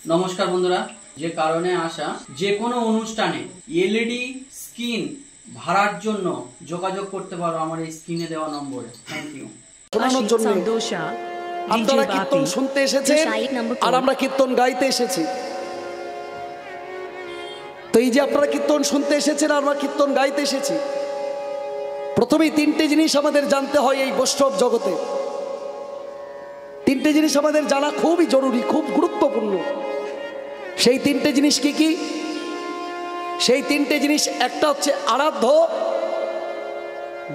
নমস্কার বন্ধুরা, যে কারণে আসা যে কোনো অনুষ্ঠানে এলইডি স্ক্রিন ভাড়ার জন্য যোগাযোগ করতে পারো আমার এই স্ক্রিনে দেওয়া নম্বরে। Thank you. শোনানোর জন্য আপনারা কীর্তন শুনতে এসেছেন আর আমরা কীর্তন গাইতে এসেছি। তো এই যে আপনারা কীর্তন শুনতে এসেছেন আর আমরা কীর্তন গাইতে এসেছি, প্রথমেই তিনটে জিনিস আমাদের জানতে হয় এই বৈষ্ণব জগতে। তিনটে জিনিস আমাদের জানা খুবই জরুরি, খুব গুরুত্বপূর্ণ। সেই তিনটে জিনিস কি কি? সেই তিনটে জিনিস, একটা হচ্ছে আরাধ্য,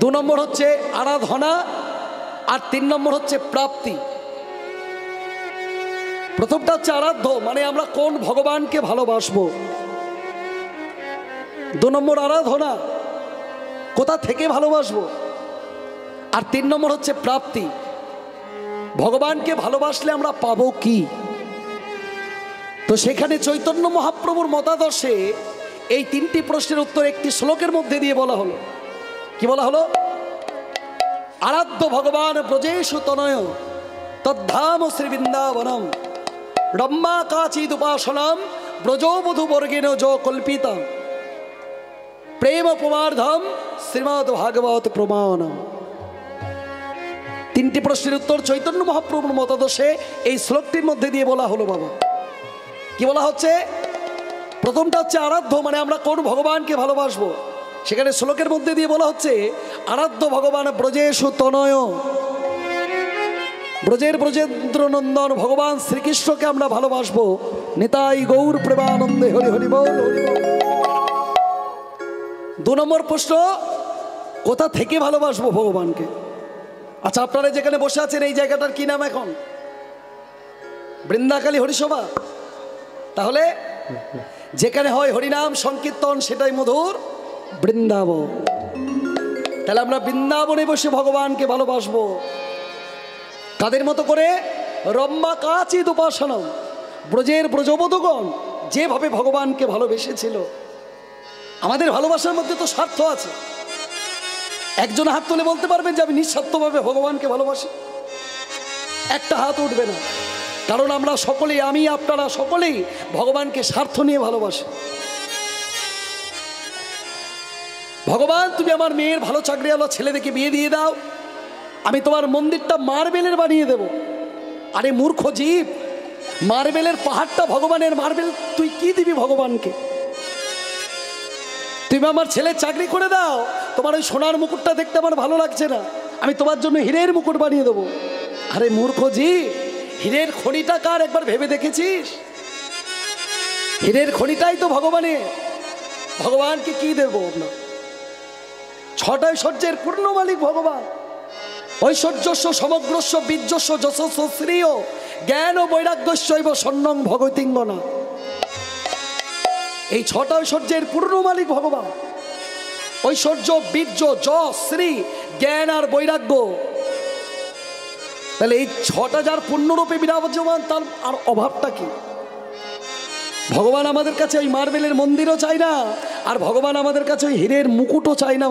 2 নম্বর হচ্ছে আরাধনা, আর 3 নম্বর হচ্ছে প্রাপ্তি। প্রথমটা হচ্ছে আরাধ্য, মানে আমরা কোন ভগবানকে ভালোবাসবো। 2 নম্বর আরাধনা, কোথা থেকে ভালোবাসবো। আর 3 নম্বর হচ্ছে প্রাপ্তি, ভগবানকে ভালোবাসলে আমরা পাবো কি। তো সেখানে চৈতন্য মহাপ্রভুর মতাদর্শে এই 3টি প্রশ্নের উত্তর একটি শ্লোকের মধ্যে দিয়ে বলা হলো। কি বলা হলো? আরাধ্য ভগবান ব্রজেষু তনয় তদ্ধাম শ্রী বৃন্দাবনম রম্মা কাচিদ উপাসনম ব্রজবধূ বর্গেন য কল্পিতা প্রেম প্রমার্ধম শ্রীমদ্ ভাগবত প্রমাণ। 3টি প্রশ্নের উত্তর চৈতন্য মহাপ্রভুর মতাদর্শে এই শ্লোকটির মধ্যে দিয়ে বলা হলো। বাবা, কি বলা হচ্ছে? প্রথমটা হচ্ছে আরাধ্য, মানে আমরা কোন ভগবানকে ভালোবাসবো। সেখানে শ্লোকের মধ্যে দিয়ে বলা হচ্ছে আরাধ্য ভগবান ব্রজেষু তনয়, ব্রজের ব্রজেন্দ্র নন্দন ভগবান শ্রীকৃষ্ণকে আমরা ভালোবাসবো। নিতাই গৌর প্রেমানন্দে হরি হরি বল হরি বল। 2 নম্বর প্রশ্ন, কোথা থেকে ভালোবাসবো ভগবানকে। আচ্ছা, আপনারা যেখানে বসে আছেন এই জায়গাটার কি নাম এখন? বৃন্দাকালী হরিসভা। তাহলে যেখানে হয় হরিনাম সংকীর্তন সেটাই মধুর বৃন্দাবন। তাহলে আমরা বৃন্দাবনে বসে ভগবানকে ভালোবাসবো। তাদের মতো করে রম্মা কাচিদ উপাসনম, ব্রজের ব্রজবধূগণ যেভাবে ভগবানকে ভালোবেসেছিল। আমাদের ভালোবাসার মধ্যে তো স্বার্থ আছে। একজন হাত তুলে বলতে পারবেন যে আমি নিঃস্বার্থভাবে ভগবানকে ভালোবাসি? একটা হাত উঠবে না, কারণ আমরা সকলেই, আমি আপনারা সকলেই ভগবানকে স্বার্থ নিয়ে ভালোবাসি। ভগবান, তুমি আমার মেয়ের ভালো চাকরিওয়ালা ছেলে দেখে বিয়ে দিয়ে দাও, আমি তোমার মন্দিরটা মার্বেলের বানিয়ে দেব। আরে মূর্খ জীব, মার্বেলের পাহাড়টা ভগবানের, মার্বেল তুই কি দিবি ভগবানকে? তুমি আমার ছেলের চাকরি করে দাও, তোমার ওই সোনার মুকুটটা দেখতে আমার ভালো লাগছে না, আমি তোমার জন্য হীরের মুকুট বানিয়ে দেবো। আরে মূর্খ জীব, হীরের খনিটা কার একবার ভেবে দেখেছিস? হীরের খনিটাই তো ভগবানের। ভগবানকে কি দেব আমরা? 6টা ঐশ্বর্যের পূর্ণ মালিক ভগবান। ঐশ্বর্যস্য সমগ্রস্য বীর্যস্য যশস্য শ্রীয় জ্ঞান ও বৈরাগ্যস্যৈব স্বর্ণং ভগতিঙ্গনা। এই 6টা ঐশ্বর্যের পূর্ণ মালিক ভগবান। ঐশ্বর্য, বীর্য, যশ, শ্রী, জ্ঞান আর বৈরাগ্য। তাহলে এই 6টা যার পূর্ণরূপে বিরাজমান, তার আর অভাবটা কি? ভগবান আমাদের কাছে ওই মার্বেলের মন্দিরও চাই না, আর ভগবান আমাদের কাছে ওই হীরের মুকুটও চাই না।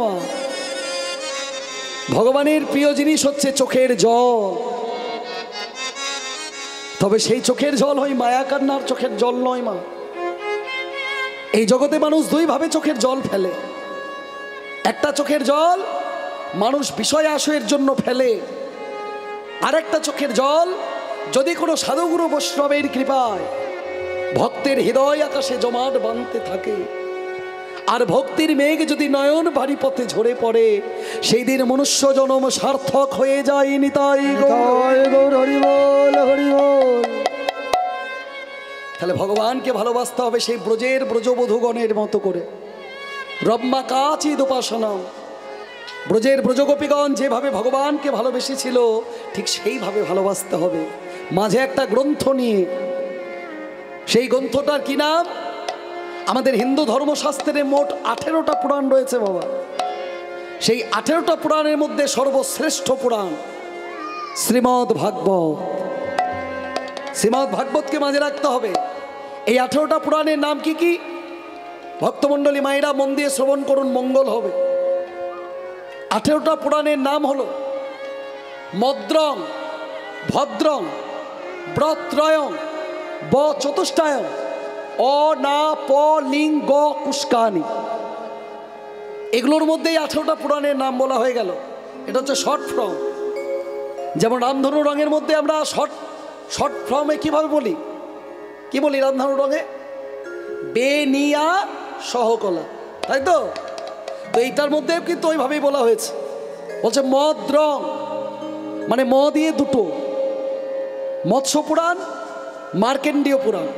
ভগবানের প্রিয় জিনিস হচ্ছে চোখের জল। তবে সেই চোখের জল হয় মায়া কান্নার চোখের জল নয় মা। এই জগতে মানুষ 2 ভাবে চোখের জল ফেলে। একটা চোখের জল মানুষ বিষয় আশয়ের জন্য ফেলে, আরেকটা চোখের জল যদি কোনো সাধুগুরু বৈষ্ণবের কৃপায় ভক্তের হৃদয় আকাশে জমাট বাঁধতে থাকে, আর ভক্তির মেঘ যদি নয়ন ভারী পথে ঝরে পড়ে, সেই দিন মনুষ্য জন্ম সার্থক হয়ে যায়। নিতাই গৌর হরি বল হরি বল। তাহলে ভগবানকে ভালোবাসতে হবে সেই ব্রজের ব্রজবধূগণের মতো করে। রম্মা কাচিদ উপাসনম, ব্রজের ব্রজগোপীগণ যেভাবে ভগবানকে ভালোবেসেছিল ঠিক সেইভাবে ভালোবাসতে হবে। মাঝে একটা গ্রন্থ নিয়ে, সেই গ্রন্থটার কি নাম? আমাদের হিন্দু ধর্মশাস্ত্রে মোট 18টা পুরাণ রয়েছে বাবা। সেই 18টা পুরাণের মধ্যে সর্বশ্রেষ্ঠ পুরাণ শ্রীমদ্ ভাগবত। শ্রীমদ্ ভাগবতকে মাঝে রাখতে হবে। এই 18টা পুরাণের নাম কি কি? ভক্তমণ্ডলী মায়েরা মন দিয়ে শ্রবণ করুন, মঙ্গল হবে। 18টা পুরাণের নাম হলো মদ্রং, ভদ্রং, ব্রত্রয়ং, ব চতুষ্টায়ন, অ না প লিং গ কুষ্কানি, এগুলোর মধ্যেই 18টা পুরাণের নাম বলা হয়ে গেল। এটা হচ্ছে শর্ট ফর্ম। যেমন রামধনু রঙের মধ্যে আমরা শর্ট ফর্মে কিভাবে বলি, কি বলি রামধনু রঙে? বেনিয়া সহকলা, তাই তো? তো এইটার মধ্যে কিন্তু ওইভাবেই বলা হয়েছে। বলছে মদ রং, মানে ম দিয়ে দুটো, মৎস্য পুরাণ, মার্কেন্ডীয় পুরাণ।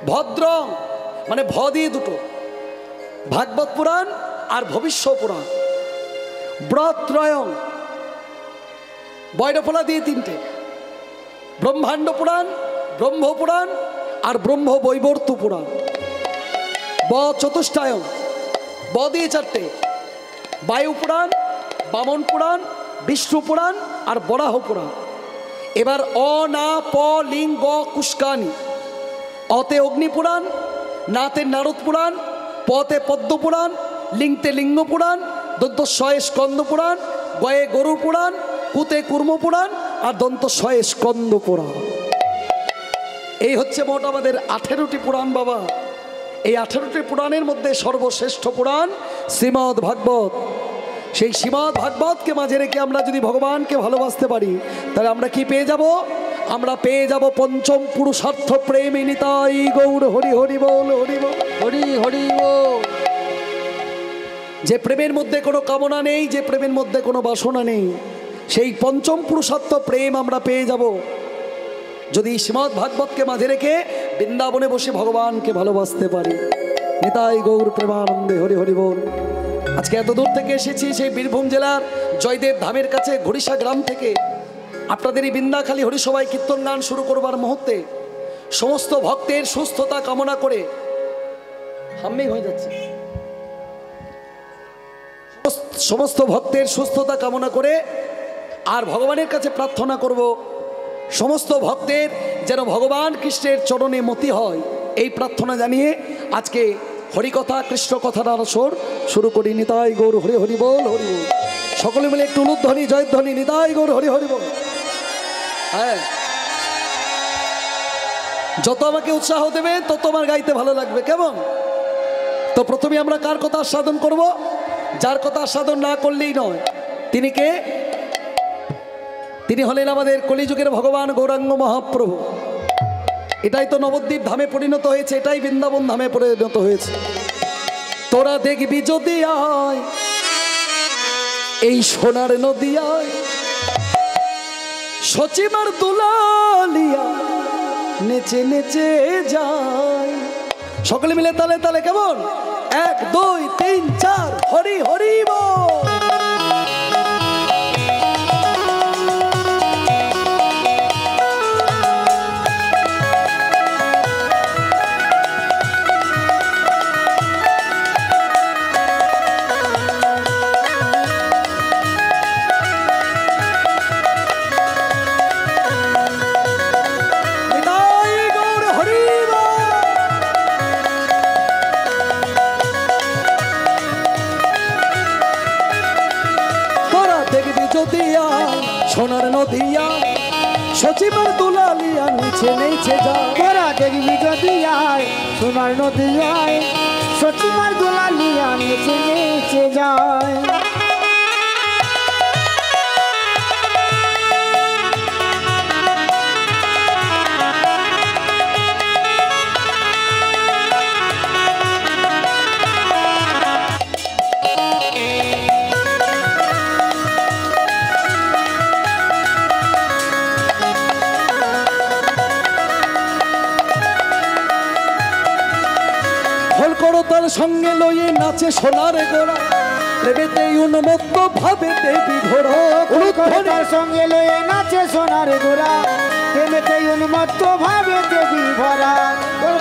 ভদ্রং মানে ভ দিয়ে দুটো, ভাগবত পুরাণ আর ভবিষ্য পুরাণ। ব্রত্রয়ং বৈরফলা দিয়ে 3টে, ব্রহ্মাণ্ড পুরাণ, ব্রহ্ম পুরাণ আর ব্রহ্ম বৈবর্ত পুরাণ। ব চতুষ্টায়ন, ব দিয়ে 4টে, বায়ু পুরাণ, বামন পুরাণ, বিষ্ণু পুরাণ আর বরাহ পুরাণ। এবার অ না প লিং গ কুষ্কানি, অতে অগ্নি পুরাণ, নাতে নারদ পুরাণ, পতে পদ্ম পুরাণ, লিংতে লিঙ্গ পুরাণ, দন্তস্বয়ে স্কন্দ পুরাণ, গয়ে গরু পুরাণ, কুতে কুর্ম পুরাণ আর দন্তস্বয়ে স্কন্দ পুরাণ। এই হচ্ছে মোট আমাদের 18টি পুরাণ বাবা। এই 18টি পুরাণের মধ্যে সর্বশ্রেষ্ঠ পুরাণ শ্রীমদ্ ভাগবত। সেই শ্রীমদ্ ভাগবতকে মাঝে রেখে আমরা যদি ভগবানকে ভালোবাসতে পারি, তাহলে আমরা কি পেয়ে যাব? আমরা পেয়ে যাব পঞ্চম পুরুষার্থ প্রেমী নিতাই গৌর হরি হরি বল, হরি বল, হরি হরি বল। যে প্রেমের মধ্যে কোনো কামনা নেই, যে প্রেমের মধ্যে কোনো বাসনা নেই, সেই পঞ্চম পুরুষার্থ প্রেম আমরা পেয়ে যাব যদি শ্রীমদ্ ভাগবতকে মাঝে রেখে বৃন্দাবনে বসে ভগবানকে ভালোবাসতে পারি। নিতাই গৌর প্রেমানন্দে, হরি হরি বল। আজকে এত দূর থেকে এসেছি সেই বীরভূম জেলার জয়দেব ধামের কাছে ঘড়িসা গ্রাম থেকে। আপনাদের এই বৃন্দাখালী হরিসভায় কীর্তন গান শুরু করবার মুহূর্তে সমস্ত ভক্তের সুস্থতা কামনা করে, হাম্মিং হয়ে যাচ্ছে, সমস্ত ভক্তের সুস্থতা কামনা করে আর ভগবানের কাছে প্রার্থনা করব সমস্ত ভক্তের যেন ভগবান কৃষ্ণের চরণে মতি হয়, এই প্রার্থনা জানিয়ে আজকে হরিকথা কৃষ্ণ কথার আসর শুরু করি। নিতাই গৌর হরি হরি বল, হরি বল। সকলে মিলে একটু উলুধ্বনি জয়ধ্বনি, নিতাই গৌর হরি হরি বল। হ্যাঁ, যত আমাকে উৎসাহ দেবে তত আমার গাইতে ভালো লাগবে, কেমন? তো প্রথমে আমরা কার কথা আস্বাদন করব? যার কথা আস্বাদন না করলেই নয়। তিনি কে? তিনি হলেন আমাদের কলিযুগের ভগবান গৌরাঙ্গ মহাপ্রভু। এটাই তো নবদ্বীপ ধামে পরিণত হয়েছে, এটাই বৃন্দাবন ধামে পরিণত হয়েছে। তোরা দেখবি যদি আয় এই সোনার নদিয়ায়, সচিমার দুলালিয়া নেচে নেচে যায়। সকলে মিলে তালে তালে, কেমন? 1 2 3 4 হরি হরি বল। সোনার নদিয়া সচিমার দুলালিয়া নিচে নেচে যায়। তোরা দেখবি যদি আয় সোনার নদিয়ায়, সচিমার দুলালিয়া নিচে নেচে যায়। তার সঙ্গে লইয়ে নাচে সোনার গোড়া, প্রেমেতে উন্মত্ত ভাবেতে বিঘোড়া। তার সঙ্গে লইয়ে নাচে সোনার গোড়া, প্রেমেতে উন্মত্ত ভাবেতে বিভরা।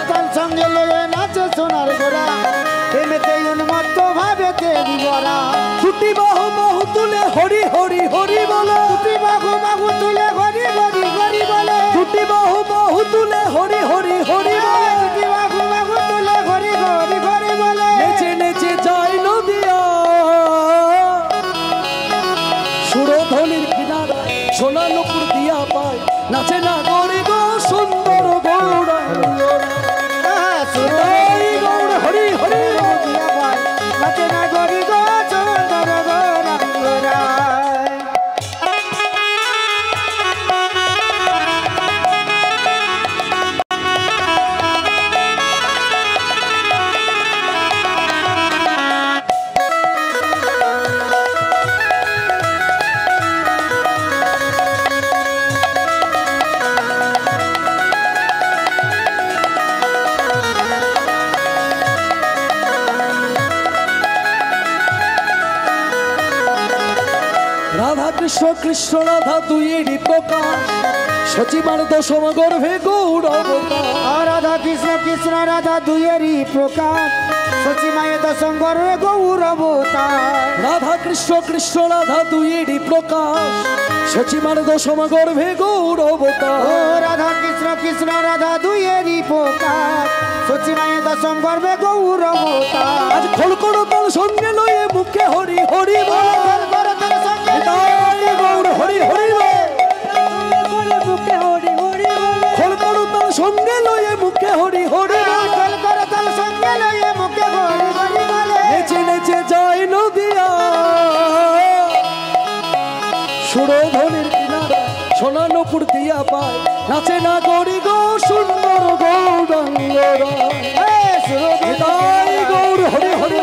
তার সঙ্গে লইয়ে নাচে সোনার গোড়া, প্রেমেতে উন্মত্ত ভাবেতে বিভরা। ছুটি বাহু বাহু তুলে হরি হরি হরি বলে, ছুটি বাহু বাহু তুলে হরি হরি হরি বলে, ছুটি বাহু বাহু তুলে হরি হরি হরি বলে, ছুটি বাহু বাহু তুলে হরি হরি হরি বলে। নেচে নেচে যায় নদিয়া সুরধ্বনির কিনারা, সোনা নুপুর দিয়া পায় নাচে না গরি গো সুন্দর গো। কৃষ্ণ কৃষ্ণ রাধা দুইয়েরই প্রকাশ সচিমার দশম গর্ভে গৌর অবতার। রাধা কৃষ্ণ কৃষ্ণ রাধা দুইয়েরই প্রকাশ সচিমায় দশম গর্ভে গৌর অবতার। রাধা কৃষ্ণ কৃষ্ণ রাধা দুইয়েরই প্রকাশ সচিমার দশম গর্ভে গৌর অবতার। রাধা কৃষ্ণ কৃষ্ণ রাধা দুইয়েরই প্রকাশ সচিমায় দশম গর্ভে গৌর অবতার। আজ খোল করো তাল সঙ্গে লয়ে মুখে হরি হরি বল গৌর হরি হরি খোল করো তাল সঙ্গে লয়ে মুখে হরি হরি নেচে নেচে যায় নদিয়া সুরধনের কিনারা সোনা নপুর দিয়া পায় নাচে না গৌরী গো সুন্দর গৌরাঙ্গরা গৌর হরি হরি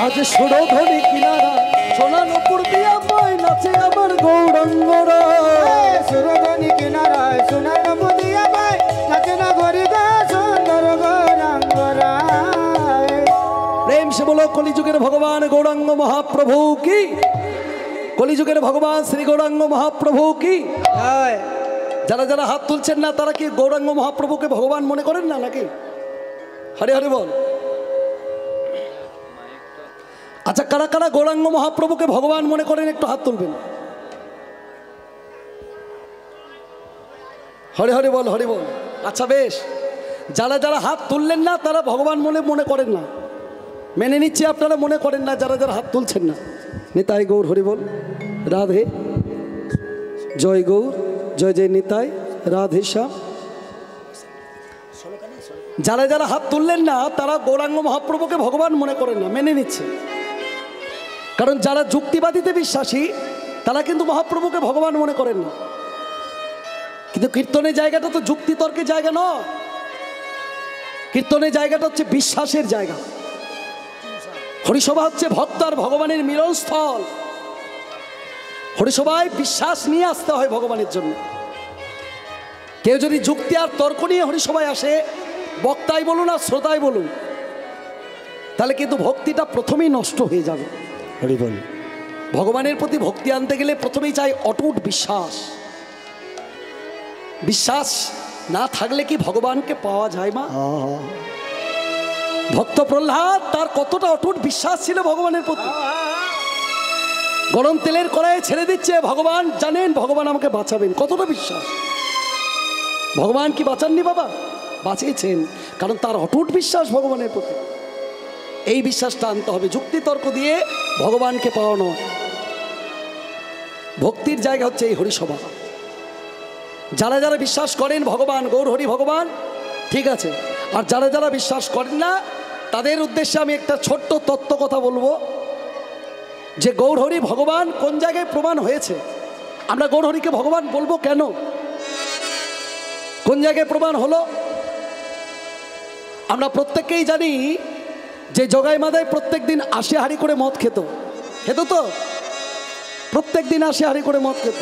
আজ সুরধনী কিনারা সোনা নপুর দিয়া পায় নাচে আমার গৌরাঙ্গরা সুরধনী কিনারায় সোনার নপুর দিয়া পায় নাচে না গরি গো সুন্দর গৌরাঙ্গরা। প্রেম সে বলো কলিযুগের ভগবান গৌরাঙ্গ মহাপ্রভু কি, কলিযুগের ভগবান শ্রী গৌরাঙ্গ মহাপ্রভু কি। যারা যারা হাত তুলছেন না তারা কি গৌরাঙ্গ মহাপ্রভুকে ভগবান মনে করেন না নাকি? হরে হরে বল। আচ্ছা কারা কারা গৌরাঙ্গ মহাপ্রভুকে ভগবান মনে করেন একটু হাত তুলবেন। হরে হরে বল হরে বল। আচ্ছা বেশ, যারা যারা হাত তুললেন না তারা ভগবান মনে করেন না, মেনে নিচ্ছি আপনারা মনে করেন না। যারা যারা হাত তুলছেন না, নিতাই গৌর হরি বল। রাধে জয় গৌর জয় জয় নিতাই রাধে শ্যাম। যারা যারা হাত তুললেন না তারা গৌরাঙ্গ মহাপ্রভুকে ভগবান মনে করেন না, মেনে নিচ্ছে। কারণ যারা যুক্তিবাদীতে বিশ্বাসী তারা কিন্তু মহাপ্রভুকে ভগবান মনে করেন না। কিন্তু কীর্তনের জায়গাটা তো যুক্তি তর্কের জায়গা নয়, কীর্তনের জায়গাটা হচ্ছে বিশ্বাসের জায়গা। হরিসভা হচ্ছে ভক্ত আর ভগবানের মিলনস্থল। হরিসভায় বিশ্বাস নিয়ে আসতে হয় ভগবানের জন্য। কেউ যদি যুক্তি আর তর্ক নিয়ে হরিসভায় আসে, বক্তাই বলুন আর শ্রোতাই বলুন, তাহলে কিন্তু ভক্তিটা প্রথমেই নষ্ট হয়ে যাবে। হরি বল। ভগবানের প্রতি ভক্তি আনতে গেলে প্রথমেই চাই অটুট বিশ্বাস। বিশ্বাস না থাকলে কি ভগবানকে পাওয়া যায় মা? ভক্ত প্রহ্লাদ তার কতটা অটুট বিশ্বাস ছিল ভগবানের প্রতি। গরম তেলের কড়াইয়ে ছেড়ে দিচ্ছে, ভগবান জানেন ভগবান আমাকে বাঁচাবেন, কতটা বিশ্বাস। ভগবান কি বাঁচাননি বাবা? বাঁচিয়েছেন, কারণ তার অটুট বিশ্বাস ভগবানের প্রতি। এই বিশ্বাসটা আনতে হবে, যুক্তি তর্ক দিয়ে ভগবানকে পাওয়া নয়। ভক্তির জায়গা হচ্ছে এই হরিসভা। যারা যারা বিশ্বাস করেন ভগবান গৌর হরি ভগবান, ঠিক আছে। আর যারা যারা বিশ্বাস করেন না তাদের উদ্দেশ্যে আমি একটা ছোট্ট তত্ত্ব কথা বলবো, যে গৌর হরি ভগবান কোন জায়গায় প্রমাণ হয়েছে। আমরা গৌর হরিকে ভগবান বলবো কেন, কোন জায়গায় প্রমাণ হলো? আমরা প্রত্যেককেই জানি যে জগাই মাদায় প্রত্যেক দিন 80 হাঁড়ি করে মদ খেত তো, প্রত্যেক দিন 80 হাঁড়ি করে মদ খেত।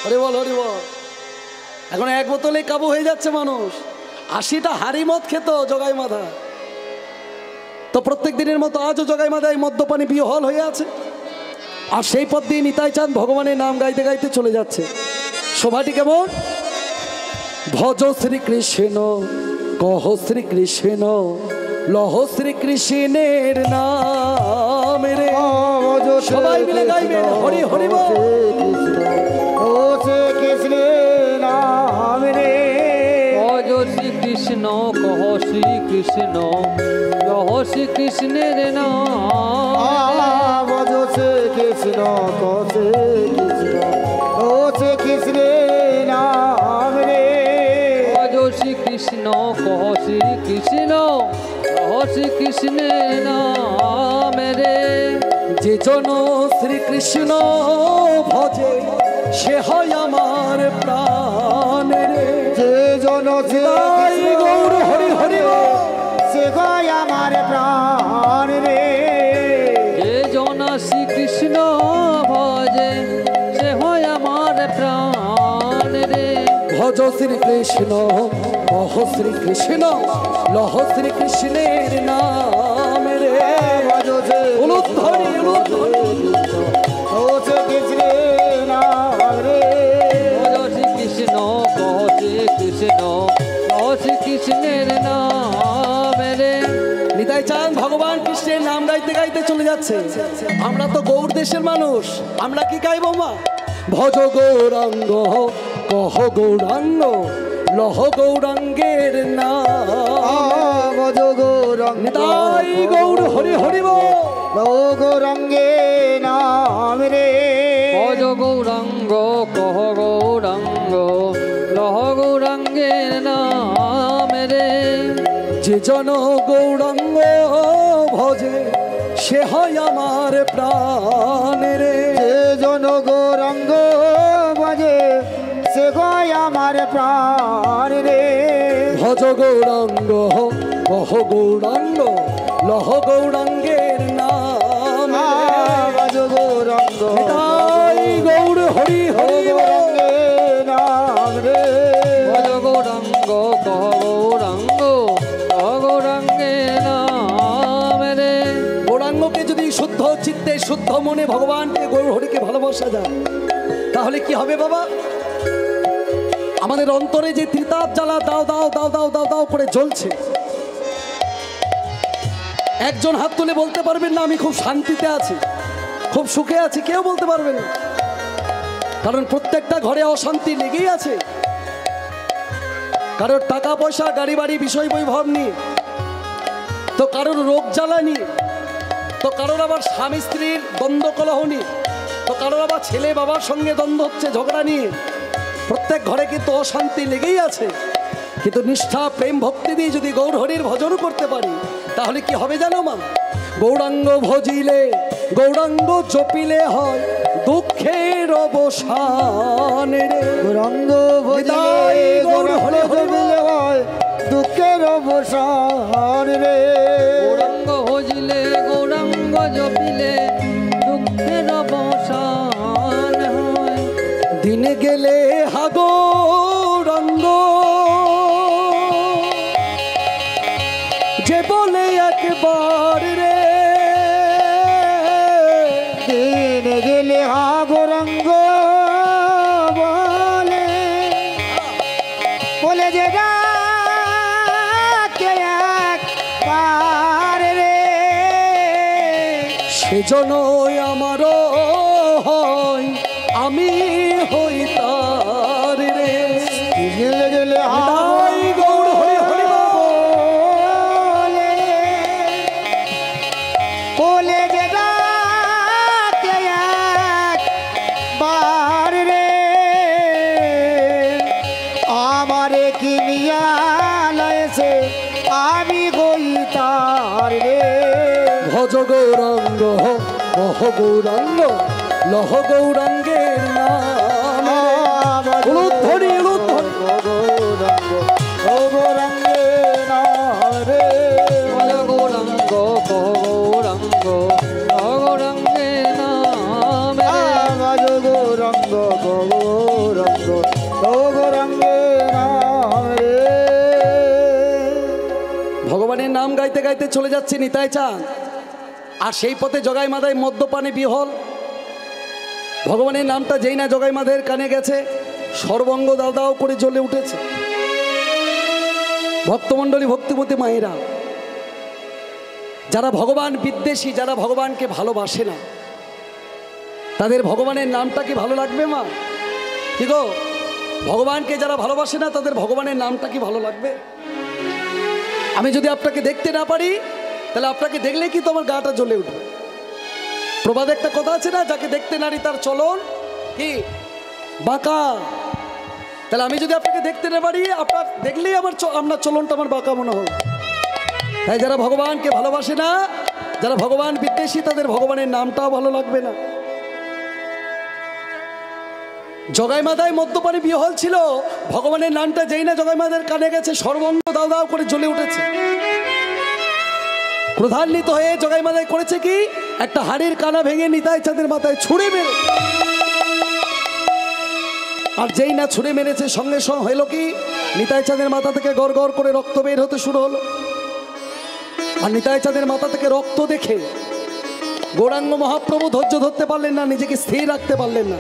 হরি বল হরি বল। এখন এক বোতলে কাবু হয়ে যাচ্ছে মানুষ। 80টা হাঁড়ি মদ খেত জগাই মাধা। তো প্রত্যেক দিনের মতো আজও জগাই মাধায় মদ্যপানি বিহল হয়ে আছে। আর সেই পথ দিয়ে নিতাই চাঁদ ভগবানের নাম গাইতে গাইতে চলে যাচ্ছে। শোভাটি কেমন? ভজ শ্রীকৃষ্ণ কহ শ্রীকৃষ্ণ লহ শ্রীকৃষ্ণের নাম রে। সবাই মিলে গাইবেন হরি হরি বল। ভজ শ্রীকৃষ্ণ কহ শ্রীকৃষ্ণ লহ শ্রীকৃষ্ণের নাম। ভজ শ্রীকৃষ্ণ কহ শ্রীকৃষ্ণ ও শ্রীকৃষ্ণের নাম রে। ভজ শ্রীকৃষ্ণ কহ শ্রীকৃষ্ণ লহ শ্রীকৃষ্ণের নাম রে। যে জন শ্রীকৃষ্ণ ভজে সে হয় আমার প্রাণ রে। যে জন গৌর হরি হরি সে হয় আমার প্রাণ রে। যে জন শ্রীকৃষ্ণ ভজে সে হয় আমার প্রাণ রে। ভজ শ্রীকৃষ্ণ কহ শ্রীকৃষ্ণ লহ শ্রীকৃষ্ণের নাম রে। ভজ উলুধ্বনি উলুধ্বনি ও শ্রীকৃষ্ণ নাম রে ভজ শ্রীকৃষ্ণ কহ শ্রীকৃষ্ণ কহ শ্রীকৃষ্ণের নাম রে। নিতাই চাঁদ ভগবান কৃষ্ণের নাম গাইতে গাইতে চলে যাচ্ছে। আমরা তো গৌর দেশের মানুষ, আমরা কি গাইবো মা? ভজ গৌরাঙ্গ কহ গৌরাঙ্গ লহ গৌরাঙ্গের নাম। ভজ গৌরাঙ্গ নিতাই গৌর হরি হরি বল। গৌরাঙ্গে নাম রে ভজ গৌরাঙ্গ কহ গৌরাঙ্গ লহ গৌরাঙ্গের নাম রে। যে জন গৌরাঙ্গ ভজে সে হয় আমার প্রাণ রে। যে জন গৌরাঙ্গ বাজে সে গয় আমার প্রাণ রে ভজ গৌরাঙ্গ কহ গৌরাঙ্গ লহ গৌরাঙ্গের নাম। ভজ গৌরাঙ্গ নিতাই গৌর হরি হরি বল। গৌরাঙ্গে নাম রে ভজ গৌরাঙ্গ কহ গৌরাঙ্গ লহ গৌরাঙ্গের নাম রে। গৌরাঙ্গকে যদি শুদ্ধ চিত্তে শুদ্ধ মনে ভগবানকে গৌর হরিকে ভালোবাসা যায় তাহলে কি হবে বাবা? আমাদের অন্তরে যে ত্রিতাপ জ্বালা দাও দাও দাও দাও দাও দাও করে জ্বলছে, একজন হাত তুলে বলতে পারবেন না আমি খুব শান্তিতে আছি, খুব সুখে আছি? কেউ বলতে পারবেন না। কারণ প্রত্যেকটা ঘরে অশান্তি লেগেই আছে। কারোর টাকা পয়সা গাড়ি বাড়ি বিষয় বৈভব নিয়ে, তো কারোর রোগ জ্বালা নিয়ে, তো কারোর আবার স্বামী স্ত্রীর দ্বন্দ্ব কলহ নিয়ে, তো কারোর আবার ছেলে বাবার সঙ্গে দ্বন্দ্ব হচ্ছে ঝগড়া নিয়ে। প্রত্যেক ঘরে কিন্তু অশান্তি লেগেই আছে। কিন্তু নিষ্ঠা প্রেম ভক্তি দিয়ে যদি গৌর হরির ভজন করতে পারি তাহলে কি হবে জানো মা? গৌরাঙ্গ ভজিলে গৌরাঙ্গ জপিলে হয় দুঃখের অবসান রে। গৌরাঙ্গ নিতাই ভজিলে গৌর গৌরাঙ্গ হরি হরি বল। জপিলে হয় দুঃখের অবসান রে গৌরাঙ্গ ভজিলে গৌরাঙ্গ জপিলে দুঃখের অবসান হয়। দিনে গেলে হা গৌরাঙ্গ যে বলে একবার রে। দিন গেলে হা গৌরাঙ্গ বলে বলে যে ডাকে একবার রে সেজন্য আমারও হয় আমি হই তার রে। গেলে গেলে হা নিতাই গৌর হরি হরি বল। বলে বলে যে ডাকে একবার রে আমারে কিনিয়া লয়েছে আমি গই তার রে ভজ গৌরাঙ্গ কহ গৌরাঙ্গ লহ গৌরাঙ্গের নাম রে। উলুধ্বনি উলুধ্বনি গৌরাঙ্গ গৌরাঙ্গে নাম রে ভজ গৌরাঙ্গ কহ গৌরাঙ্গ লহ গৌরাঙ্গের নাম রে। ভজ গৌরাঙ্গ গৌরাঙ্গ গৌরাঙ্গে নাম রে ভগবানের নাম গাইতে গাইতে চলে যাচ্ছে নিতাই চাঁদ। আর সেই পথে জগাই মাদায় মদ্যপানে বিহল। ভগবানের নামটা যেই না জগাই মাদের কানে গেছে সর্বঙ্গ দাও দাও করে জ্বলে উঠেছে। ভক্তমণ্ডলী ভক্তিমতী মায়েরা, যারা ভগবান বিদ্বেষী, যারা ভগবানকে ভালোবাসে না, তাদের ভগবানের নামটা কি ভালো লাগবে মা? কি গো, ভগবানকে যারা ভালোবাসে না তাদের ভগবানের নামটা কি ভালো লাগবে? আমি যদি আপনাকে দেখতে না পারি তাহলে আপনাকে দেখলে কি তোমার গাটা জ্বলে উঠবে? প্রবাদে একটা কথা আছে না, যাকে দেখতে নারী তার চলন কি বাঁকা। তাহলে আমি যদি আপনাকে দেখতে না পারি, আপনার দেখলেই আপনার চলনটা আমার বাঁকা মনে হবে। তাই যারা ভগবানকে ভালোবাসে না, যারা ভগবান বিদ্বেষী, তাদের ভগবানের নামটাও ভালো লাগবে না। জগাই মাদায় মদ্যপানে বিহল ছিল, ভগবানের নামটা যেই না জগাই মাদের কানে গেছে সর্বঙ্গ দাও দাও করে জ্বলে উঠেছে। ক্রোধান্বিত হয়ে জগাই মাদায় করেছে কি, একটা হাড়ির কানা ভেঙে নিতাই চাঁদের মাথায় ছুঁড়ে মেরে, আর যেই না ছুঁড়ে মেরেছে সঙ্গে সঙ্গে হলো কি, নিতাই চাঁদের মাথা থেকে গড় গড় করে রক্ত বের হতে শুরু হলো। আর নিতাই চাঁদের মাথা থেকে রক্ত দেখে গৌরাঙ্গ মহাপ্রভু ধৈর্য ধরতে পারলেন না, নিজেকে স্থির রাখতে পারলেন না।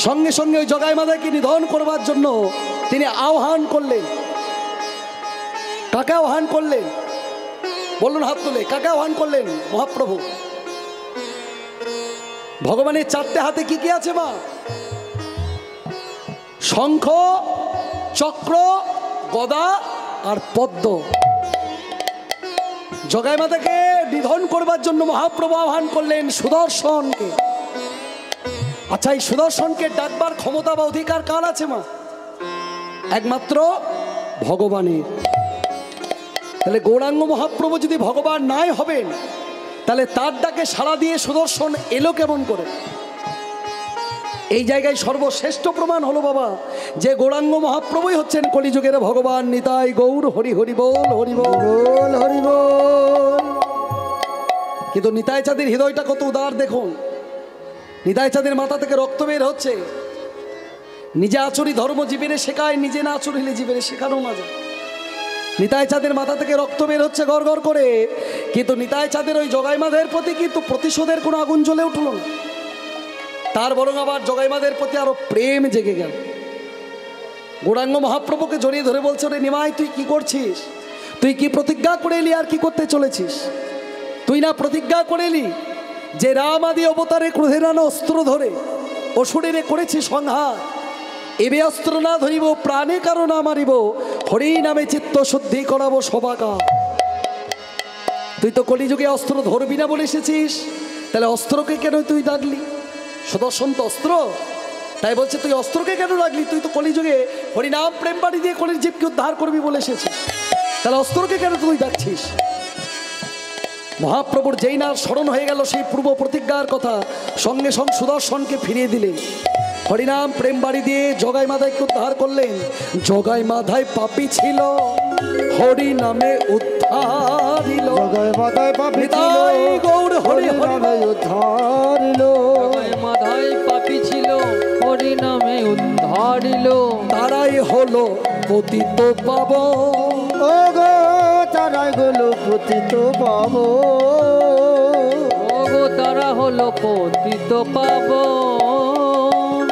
সঙ্গে সঙ্গে ওই জগাই মাতাকে নিধন করবার জন্য তিনি আহ্বান করলেন। কাকে আহ্বান করলেন বলুন হাত তুলে, কাকে আহ্বান করলেন? মহাপ্রভু। ভগবানের চারটে হাতে কি কি আছে মা? শঙ্খ, চক্র, গদা আর পদ্ম। জগাই মাতাকে নিধন করবার জন্য মহাপ্রভু আহ্বান করলেন সুদর্শনকে। আচ্ছা, এই সুদর্শনকে ডাকবার ক্ষমতা বা অধিকার কার আছে মা? একমাত্র ভগবানের। তাহলে গৌরাঙ্গ মহাপ্রভু যদি ভগবান নাই হবেন, তাহলে তার ডাকে সাড়া দিয়ে সুদর্শন এলো কেমন করে? এই জায়গায় সর্বশ্রেষ্ঠ প্রমাণ হলো বাবা যে গৌরাঙ্গ মহাপ্রভুই হচ্ছেন কলিযুগের ভগবান। নিতাই গৌর হরি হরি বল, হরি বল, হরি বল। কিন্তু নিতাই চাঁদের হৃদয়টা কত উদার দেখুন। নিতাই চাঁদের মাথা থেকে রক্ত বের হচ্ছে। নিজে আচরি ধর্ম জীবনে শেখায়, নিজে না আচরিলে জীবনে শেখানো না যায়। নিতাই চাঁদের মাথা থেকে রক্ত বের হচ্ছে গড় গড় করে, কিন্তু নিতাই চাঁদের ওই জগাই মাদের প্রতি কিন্তু প্রতিশোধের কোনো আগুন জ্বলে উঠল না। তার বরং আবার জগাই মাদের প্রতি আরো প্রেম জেগে গেল। গৌরাঙ্গ মহাপ্রভুকে জড়িয়ে ধরে বলছে, রে নিমাই তুই কি করছিস? তুই কি প্রতিজ্ঞা করে এলি আর কি করতে চলেছিস? তুই না প্রতিজ্ঞা করে এলি যে রাম আদি অবতারে ক্রোধের আনা অস্ত্র ধরে অসুরেরে করেছি সংহার, এবে অস্ত্র না ধরিব প্রাণে কারো না মারিব, হরি নামে চিত্ত শুদ্ধি করাবো সবাকা। তুই তো কলিযুগে অস্ত্র ধরবি না বলে এসেছিস, তাহলে অস্ত্রকে কেন তুই ডাকলি? সুদর্শন তো অস্ত্র, তাই বলছে তুই অস্ত্রকে কেন ডাকলি? তুই তো কলিযুগে হরিনাম প্রেম বাড়ি দিয়ে কলির জীবকে উদ্ধার করবি বলে এসেছিস, তাহলে অস্ত্রকে কেন তুই ডাকছিস? মহাপ্রভুর যেই না স্মরণ হয়ে গেল সেই পূর্ব প্রতিজ্ঞার কথা, সঙ্গে সঙ্গে সুদর্শনকে ফিরিয়ে দিলেন। হরিনাম প্রেম বাড়ি দিয়ে জগাই মাধাইকে উদ্ধার করলেন। জগাই মাধাই পাপী ছিল, হরি নামে উদ্ধারিল। জগাই মাধাই পাপী ছিল, নিতাই গৌর হরি হরি নামে উদ্ধারিল। জগাই মাধাই পাপী ছিল, হরি নামে উদ্ধারিল। তারাই হলো পতিত পাবন। ও গো তারাই হলো পতিত পাবন। ও গো তারা হলো পতিত পাবন।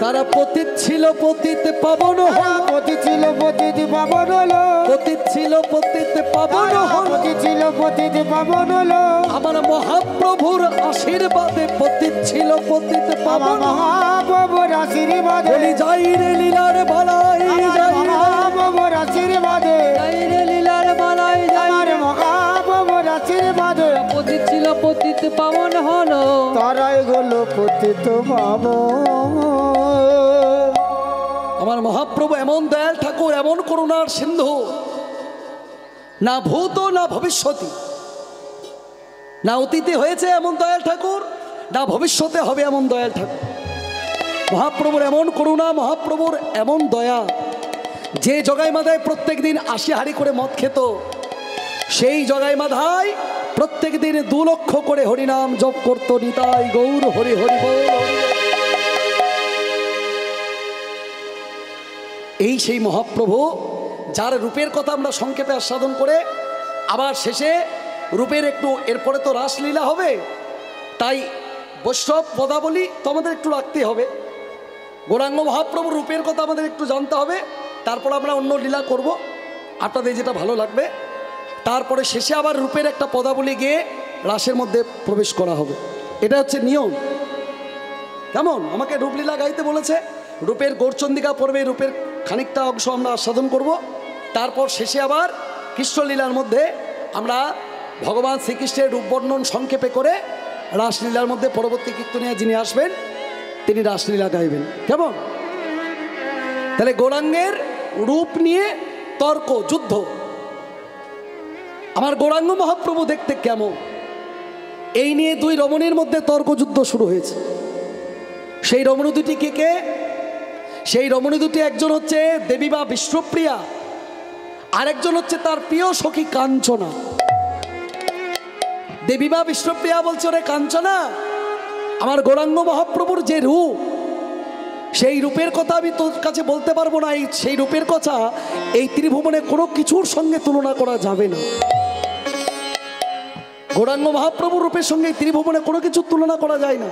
তারা পতিত ছিল পতিত পাবন হলো। পতি ছিল পতিত পাবন হলো। পতিত ছিল পতিত পাবন হলো। পতি ছিল পতিত পাবন হলো। আমার মহাপ্রভুর আশীর্বাদে পতিত ছিল পতিত পাবন। মহাপ্রভুর আশীর্বাদে বলি যাই রে লীলার বালাই যাই, মহাপ্রভুর আশীর্বাদে যাই রে লীলার বালাই যাই আমার রে। মহাপ্রভুর আশীর্বাদে পতিত ছিল পতিত পাবন হলো। তারাই হলো পতিত পাবন। আমার মহাপ্রভু এমন দয়াল ঠাকুর, এমন করুণার সিন্ধু, না ভূত না ভবিষ্যতি, না অতীতে হয়েছে এমন দয়াল ঠাকুর, না ভবিষ্যতে হবে এমন দয়াল ঠাকুর। মহাপ্রভুর এমন করুণা, মহাপ্রভুর এমন দয়া, যে জগাই মাধায় প্রত্যেক দিন 80 হাঁড়ি করে মদ খেত, সেই জগাই মাধায় প্রত্যেক দিন 2 লক্ষ করে হরিনাম জপ করত। নিতাই গৌর হরি হরি বল। এই সেই মহাপ্রভু যার রূপের কথা আমরা সংক্ষেপে আস্বাদন করে আবার শেষে রূপের একটু, এরপরে তো রাসলীলা হবে, তাই বৈষ্ণব পদাবলী তো আমাদের একটু রাখতে হবে। গৌরাঙ্গ মহাপ্রভুর রূপের কথা আমাদের একটু জানতে হবে, তারপর আমরা অন্য লীলা করব আপনাদের যেটা ভালো লাগবে। তারপরে শেষে আবার রূপের একটা পদাবলী গিয়ে রাসের মধ্যে প্রবেশ করা হবে। এটা হচ্ছে নিয়ম। কেমন? আমাকে রূপলীলা গাইতে বলেছে, রূপের গৌরচন্দিকা পর্বে রূপের খানিকটা অংশ আমরা আস্বাদন করব। তারপর শেষে আবার কৃষ্ণলীলার মধ্যে আমরা ভগবান শ্রীকৃষ্ণের রূপ বর্ণন সংক্ষেপে করে রাসলীলার মধ্যে পরবর্তী কীর্তনিয়া যিনি আসবেন তিনি রাসলীলা গাইবেন। কেমন? তাহলে গৌরাঙ্গের রূপ নিয়ে তর্ক যুদ্ধ। আমার গৌরাঙ্গ মহাপ্রভু দেখতে কেমন, এই নিয়ে 2 রমণীর মধ্যে তর্ক যুদ্ধ শুরু হয়েছে। সেই রমণী দুটি কে কে? সেই রমণী দুটি একজন হচ্ছে দেবী বা বিষ্ণুপ্রিয়া, আরেকজন হচ্ছে তার প্রিয় সখী কাঞ্চনা। দেবী বা বিষ্ণুপ্রিয়া বলছে, ওরে কাঞ্চনা, আমার গৌরাঙ্গ মহাপ্রভুর যে রূপ, সেই রূপের কথা আমি তোর কাছে বলতে পারবো না। সেই রূপের কথা এই ত্রিভুবনে কোনো কিছুর সঙ্গে তুলনা করা যাবে না। গৌরাঙ্গ মহাপ্রভু রূপের সঙ্গে এই ত্রিভুবনে কোনো কিছু তুলনা করা যায় না।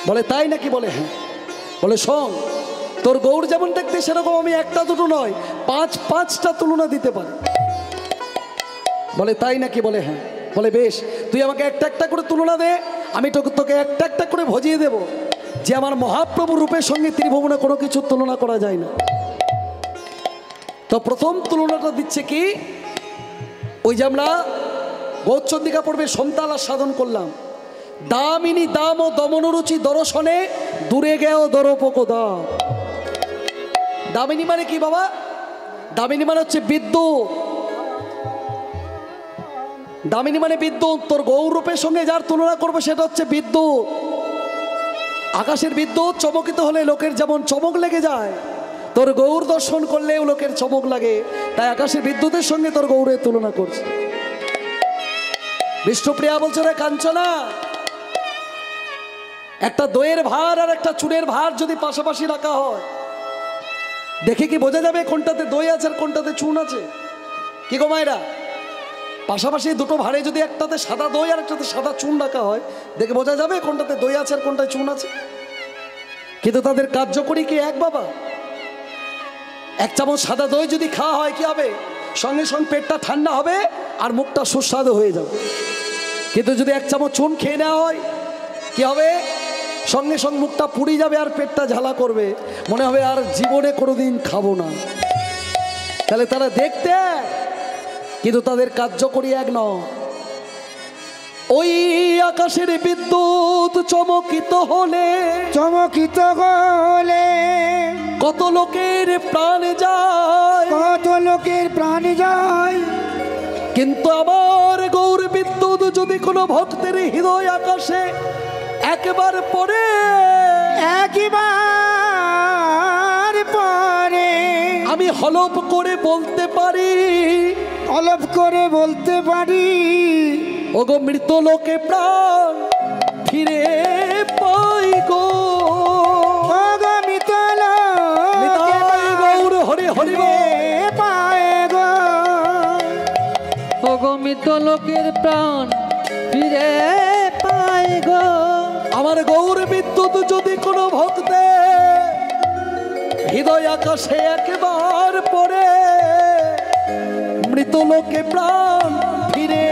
বলে তাই নাকি? বলে হ্যাঁ। বলে শোন, তোর গৌর যেমন দেখতে সেরকম আমি একটা দুটো নয়, পাঁচটা তুলনা দিতে পারি। বলে তাই নাকি? বলে হ্যাঁ। বলে বেশ, তুই আমাকে একটা একটা করে তুলনা দে, আমি তোকে একটা একটা করে ভজিয়ে দেব যে আমার মহাপ্রভু রূপের সঙ্গে ত্রিভুবনে কোনো কিছু তুলনা করা যায় না। তো প্রথম তুলনাটা দিচ্ছে কি, ওই যে আমরা গৌরচন্দিকা পড়বে সমতালা সাধন করলাম, দামিনী দাম ও দমনরুচি দর্শনে দূরে গেও দরপকদা। দামিনী মানে কি বাবা? দামিনী মানে হচ্ছে বিদ্যুৎ। দামিনী মানে বিদ্যুৎ। তোর গৌরূপের সঙ্গে যার তুলনা করবে সেটা হচ্ছে বিদ্যুৎ। আকাশের বিদ্যুৎ চমকিত হলে লোকের যেমন চমক লেগে যায়, তোর গৌর দর্শন করলেও লোকের চমক লাগে, তাই আকাশের বিদ্যুতের সঙ্গে তোর গৌরের তুলনা করছে। বিষ্ণুপ্রিয়া বলছে, রে কাঞ্চনা, একটা দইয়ের ভার আর একটা চুনের ভার যদি পাশাপাশি রাখা হয়, দেখে কি বোঝা যাবে কোনটাতে দই আছে আর কোনটাতে চুন আছে? কি গো মায়েরা, পাশাপাশি দুটো ভারে যদি একটাতে সাদা দই আর একটাতে সাদা চুন রাখা হয়, দেখে বোঝা যাবে কোনটাতে দই আছে আর কোনটায় চুন আছে? কিন্তু তাদের কার্যকরী কি এক বাবা? এক চামচ সাদা দই যদি খাওয়া হয় কি হবে? সঙ্গে সঙ্গে পেটটা ঠান্ডা হবে আর মুখটা সুস্বাদু হয়ে যাবে। কিন্তু যদি এক চামচ চুন খেয়ে নেওয়া হয় কি হবে? সঙ্গে সঙ্গে মুখটা পুড়ে যাবে আর পেটটা ঝালা করবে, মনে হবে আর জীবনে কোনোদিন খাবো না। তাহলে তারা দেখতে কিন্তু তাদের কার্যকরী এক নয়। ওই আকাশের বিদ্যুৎ চমকিত হলে কত লোকের প্রাণ যায়, কত লোকের প্রাণ যায়। কিন্তু আমার গৌর বিদ্যুৎ যদি কোনো ভক্তের হৃদয় আকাশে একবার পড়ে, একবার পরে আমি হলপ করে বলতে পারি, অলপ করে বলতে পারি, ওগো মৃত লোকে প্রাণ ফিরে পাই গো। গৌর হরি হরি পায় গো, অগমিত লোকের প্রাণ ফিরে পায় গো। আমার গৌর বিদ্যুৎ যদি কোনো ভক্তে হৃদয় আকাশে একবার পড়ে, মৃত লোকে প্রাণ ফিরে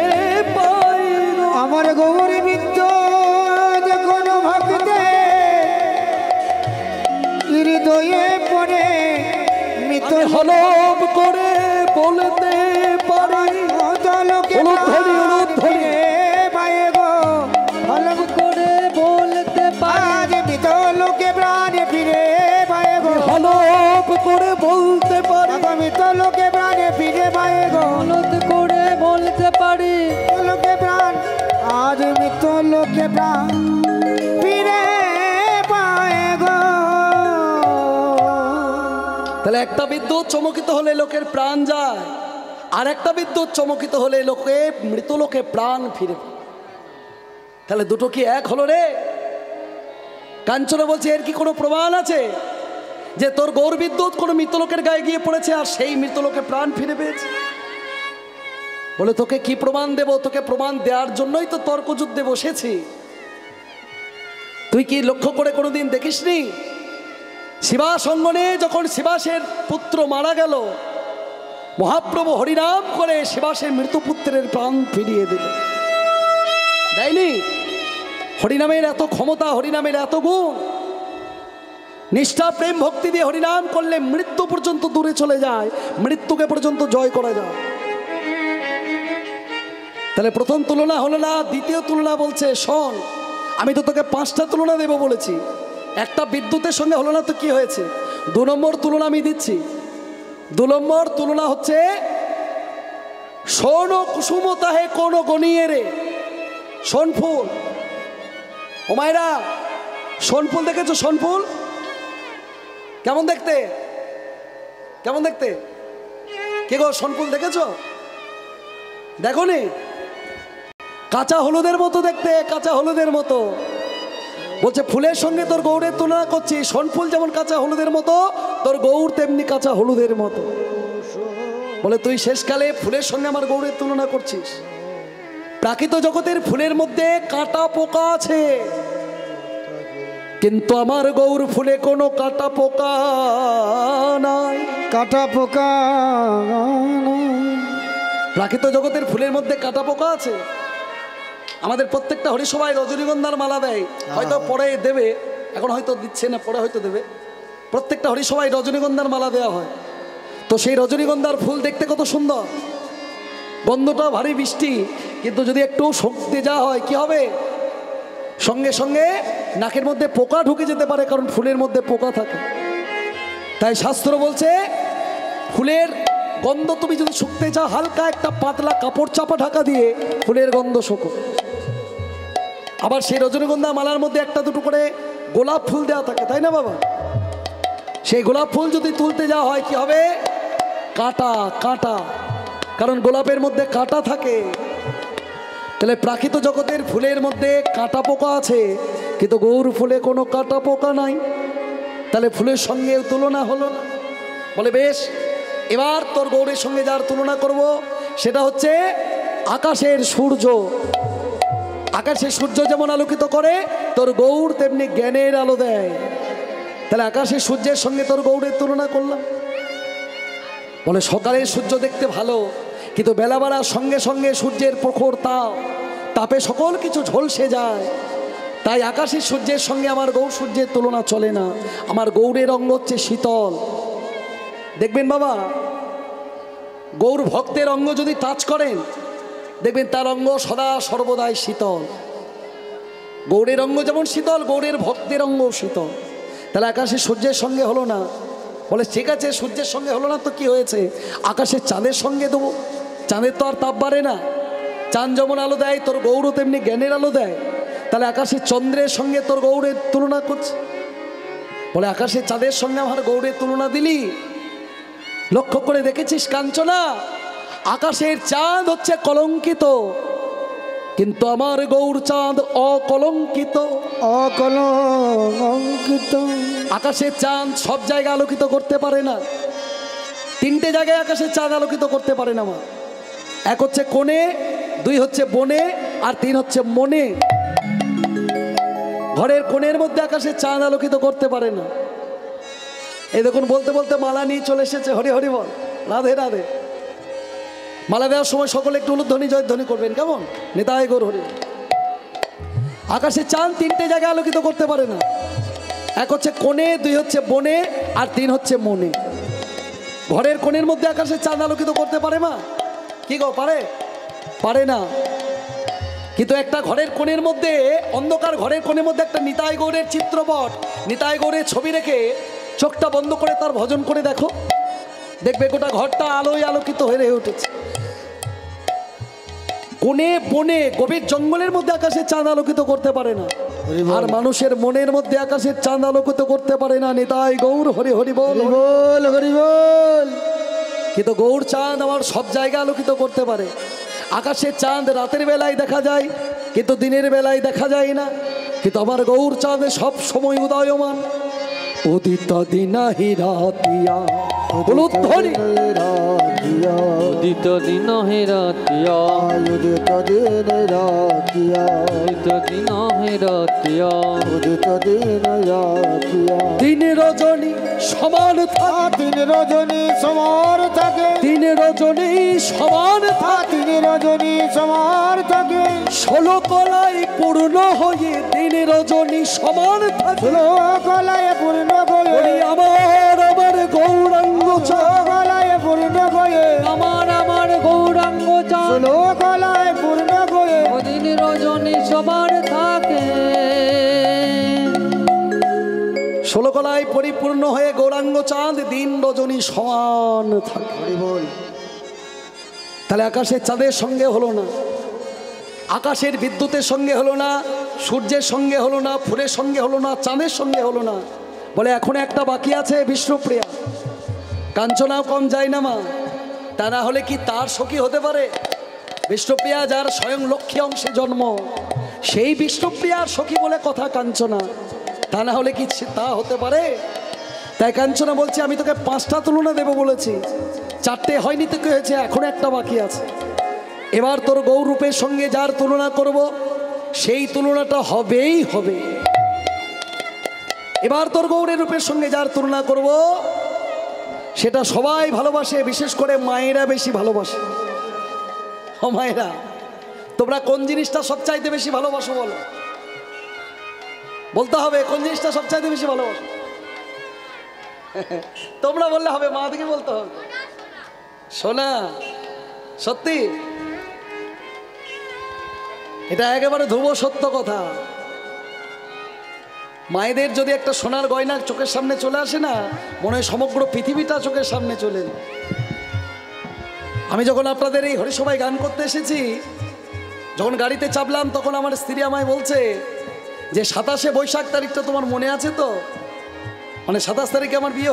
পাই গো। আমার গৌর বিদ্যুৎ কোনো ভক্তে হৃদয়ে পড়ে, মৃত হলপ করে বলতে পারি, পায় গো, হলপ করে বলতে পারি, মৃত লোকে প্রাণ ফিরে পায় গো, হলপ করে বলতে পারি, মৃত লোকে প্রাণ ফিরে পায় গো, হলপ করে বলতে পারি, লোকে প্রাণ আজ মৃত লোকে প্রাণ ফিরে পায় গো। তাহলে একটা বিদ্যুৎ চমকিত হলে লোকের প্রাণ যায়, আর একটা বিদ্যুৎ চমকিত হলে লোকে মৃত লোকে প্রাণ ফিরে পায়। তাহলে দুটো কি এক হলো রে? কাঞ্চনা বলছে, এর কি কোনো প্রমাণ আছে যে তোর গৌর বিদ্যুৎ কোনো মৃত লোকের গায়ে গিয়ে পড়েছে আর সেই মৃত লোকে প্রাণ ফিরে পেয়েছে? বলে তোকে কি প্রমাণ দেব? তোকে প্রমাণ দেওয়ার জন্যই তো তর্কযুদ্ধে বসেছি। তুই কি লক্ষ্য করে কোনোদিন দেখিসনি শিবাস অঙ্গনে যখন শিবাসের পুত্র মারা গেল, মহাপ্রভু হরিনাম করে শিবাসের মৃতপুত্রের প্রাণ ফিরিয়ে দিল? দেয়নি? হরিনামের এত ক্ষমতা, হরিনামের এত গুণ। নিষ্ঠা প্রেম ভক্তি দিয়ে হরিনাম করলে মৃত্যু পর্যন্ত দূরে চলে যায়, মৃত্যুকে পর্যন্ত জয় করা যায়। তাহলে প্রথম তুলনা হলো না। দ্বিতীয় তুলনা বলছে, শোন, আমি তো তোকে 5টা তুলনা দেব বলেছি, একটা বিদ্যুতের সঙ্গে হলো না তো কি হয়েছে? 2 নম্বর তুলনা আমি দিচ্ছি। 2 নম্বর তুলনা হচ্ছে, শোন কুসুম তাহে কোন গনিয়ে রে সোনফুল। ও মায়েরা, সোনফুল দেখেছো? সোনফুল কেমন দেখতে? কেমন দেখতে? কে গো, সোনফুল দেখেছো? দেখো নি? কাঁচা হলুদের মতো দেখতে, কাঁচা হলুদের মতো। বলছে ফুলের সঙ্গে তোর গৌরের তুলনা করছি, সোনফুল যেমন কাঁচা হলুদের মতো, তোর গৌর তেমনি কাঁচা হলুদের মতো। বলে তুই শেষকালে ফুলের সঙ্গে আমার গৌরের তুলনা করছিস? প্রাকৃত জগতের ফুলের মধ্যে কাঁটা পোকা আছে, কিন্তু আমার গৌর ফুলে কোনো কাঁটা পোকা নাই। কাটা পোকা প্রাকৃত জগতের ফুলের মধ্যে কাঁটা পোকা আছে। আমাদের প্রত্যেকটা হরিসভায় রজনীগন্ধার মালা দেয়, হয়তো পরে দেবে, এখন হয়তো দিচ্ছে না, পরে হয়তো দেবে। প্রত্যেকটা হরিসভায় রজনীগন্ধার মালা দেওয়া হয়। তো সেই রজনীগন্ধার ফুল দেখতে কত সুন্দর, গন্ধটা ভারী মিষ্টি, কিন্তু যদি একটু শক্তি যাওয়া হয় কি হবে, সঙ্গে সঙ্গে নাকের মধ্যে পোকা ঢুকে যেতে পারে, কারণ ফুলের মধ্যে পোকা থাকে। তাই শাস্ত্র বলছে ফুলের গন্ধ তুমি যদি শুকতে চাও, হালকা একটা পাতলা কাপড় চাপা ঢাকা দিয়ে ফুলের গন্ধ শোকো। আবার সেই রজনীগন্ধা মালার মধ্যে একটা দুটো করে গোলাপ ফুল দেওয়া থাকে, তাই না বাবা? সেই গোলাপ ফুল যদি তুলতে যাওয়া হয় কি হবে, কাঁটা কাঁটা, কারণ গোলাপের মধ্যে কাঁটা থাকে। তাহলে প্রাকৃত জগতের ফুলের মধ্যে কাঁটা পোকা আছে, কিন্তু গৌর ফুলে কোনো কাঁটা পোকা নাই। তাহলে ফুলের সঙ্গে তুলনা হলো না। বলে বেশ, এবার তোর গৌরের সঙ্গে যার তুলনা করব সেটা হচ্ছে আকাশের সূর্য। আকাশের সূর্য যেমন আলোকিত করে, তোর গৌর তেমনি জ্ঞানের আলো দেয়। তাহলে আকাশের সূর্যের সঙ্গে তোর গৌরের তুলনা করলাম। বলে সকালের সূর্য দেখতে ভালো, কিন্তু বেলা বাড়ার সঙ্গে সঙ্গে সূর্যের প্রখর তাপে সকল কিছু ঝলসে যায়। তাই আকাশের সূর্যের সঙ্গে আমার গৌর সূর্যের তুলনা চলে না। আমার গৌরের অঙ্গ হচ্ছে শীতল। দেখবেন বাবা, গৌর ভক্তের অঙ্গ যদি টাচ করেন, দেখবেন তার অঙ্গ সদা সর্বদাই শীতল। গৌরের অঙ্গ যেমন শীতল, গৌরের ভক্তের অঙ্গ শীতল। তাহলে আকাশের সূর্যের সঙ্গে হলো না। বলে ঠিক আছে, সূর্যের সঙ্গে হলো না তো কি হয়েছে, আকাশের চাঁদের সঙ্গে দেবো। চাঁদের তো আর তাপ বাড়ে না, চাঁদ যেমন আলো দেয় তোর গৌরও তেমনি জ্ঞানের আলো দেয়। তাহলে আকাশের চন্দ্রের সঙ্গে তোর গৌরের তুলনা করছে। বলে আকাশের চাঁদের সঙ্গে আমার গৌরের তুলনা দিলি? লক্ষ্য করে দেখেছিস কাঞ্চনা, আকাশের চাঁদ হচ্ছে কলঙ্কিত, কিন্তু আমার গৌর চাঁদ অকলঙ্কিত। অকলঙ্কিত। আকাশের চাঁদ সব জায়গায় আলোকিত করতে পারে না। তিনটে জায়গায় আকাশের চাঁদ আলোকিত করতে পারে না মা। এক হচ্ছে কোণে, দুই হচ্ছে বনে, আর তিন হচ্ছে মনে। ঘরের কোণের মধ্যে আকাশের চাঁদ আলোকিত করতে পারে না। এই দেখুন, বলতে বলতে মালা নিয়ে চলে এসেছে। হরি হরি বল, রাধে রাধে। মালা দেওয়ার সময় সকলে একটু উলুধ্বনি জয়ধ্বনি করবেন, কেমন? নিতাই গৌর হরি। আকাশের চাঁদ তিনটে জায়গায় আলোকিত করতে পারে না। এক হচ্ছে কোণে, দুই হচ্ছে বনে, আর তিন হচ্ছে মনে। ঘরের কোণের মধ্যে আকাশের চাঁদ আলোকিত করতে পারে মা? কি গো, পারে? পারে না। কিন্তু একটা ঘরের কোণের মধ্যে, অন্ধকার ঘরের কোণের মধ্যে একটা নিতাই গৌরের চিত্রপট, নিতাই গৌরের ছবি রেখে চোখটা বন্ধ করে তার ভজন করে দেখো, দেখবে গোটা ঘরটা আলোয় আলোকিত হয়ে উঠেছে। কোণে বনে গভীর জঙ্গলের মধ্যে আকাশের চাঁদ আলোকিত করতে পারে না, আর মানুষের মনের মধ্যে আকাশের চাঁদ আলোকিত করতে পারে না। নিতাই গৌর হরি হরি বল, বল হরি বল। কিন্তু গৌর চাঁদ আমার সব জায়গায় আলোকিত করতে পারে। আকাশের চাঁদ রাতের বেলায় দেখা যায়, কিন্তু দিনের বেলায় দেখা যায় না। কিন্তু আমার গৌর চাঁদ সব সময় উদয়মান। উদিত দিনাহি রাতিয়া, উলুধ্বনি। উদিত দিন হে রাতিয়া, উদিত দিন রাতিয়া, উদিত দিন হে রাতিয়া, উদিত দিন রাতিয়া। দিন রজনী সমান থাকে, দিন রজনী সমার থাকে, দিন রজনী সমান থাকে। দিন রজনী সমার থাকে, 16 কলায় পূর্ণ হয়ে দিন রজনী সমান থাকে। কলায় পূর্ণ বলি গয়ে, আমার গৌরাঙ্গ চাঁদ, কলায় পূর্ণ গয়ে, আমার গৌরাঙ্গ চাঁদ, কলায় পূর্ণ গয়ে। দিন রজনী সবার থাকে। 16 কলায় পরিপূর্ণ হয়ে গৌরাঙ্গ চাঁদ দিন রজনী সমান থাকে। হরি বল। তাহলে আকাশের চাঁদের সঙ্গে হলো না, আকাশের বিদ্যুতের সঙ্গে হলো না, সূর্যের সঙ্গে হলো না, ফুলের সঙ্গে হলো না, চাঁদের সঙ্গে হলো না। বলে এখন একটা বাকি আছে, বিষ্ণুপ্রিয়া। কাঞ্চনাও কম যায় না মা, তা না হলে কি তার সখী হতে পারে? বিষ্ণুপ্রিয়া যার স্বয়ং লক্ষ্মী অংশে জন্ম, সেই বিষ্ণুপ্রিয়ার সখী বলে কথা কাঞ্চনা, তা না হলে কি তা হতে পারে? তাই কাঞ্চনা বলছে আমি তোকে 5টা তুলনা দেবো বলেছি, 4টে হয়নি, তো কি হয়েছে, এখন একটা বাকি আছে। এবার তোর গৌরূপের সঙ্গে যার তুলনা করব সেই তুলনাটা হবেই হবে। এবার তোর গৌরের রূপের সঙ্গে যার তুলনা করব সেটা সবাই ভালোবাসে, বিশেষ করে মায়েরা বেশি ভালোবাসে। ও মায়েরা, তোমরা কোন জিনিসটা সবচাইতে বেশি ভালোবাসো বলো? বলতে হবে কোন জিনিসটা সবচাইতে বেশি ভালোবাসো। তোমরা বললে হবে, মা দিকে বলতে হবে। সোনা, সত্যি এটা একেবারে ধ্রুব সত্য কথা। মায়েদের যদি একটা সোনার গয়না চোখের সামনে চলে আসে না, মনে হয় সমগ্র পৃথিবীটা চোখের সামনে চলে যায়। আমি যখন আপনাদের এই হরিসভায় গান করতে এসেছি, যখন গাড়িতে চাপলাম, তখন আমার স্ত্রী আমায় বলছে যে 27শে বৈশাখ তারিখটা তোমার মনে আছে তো? মানে 27 তারিখে আমার বিয়ে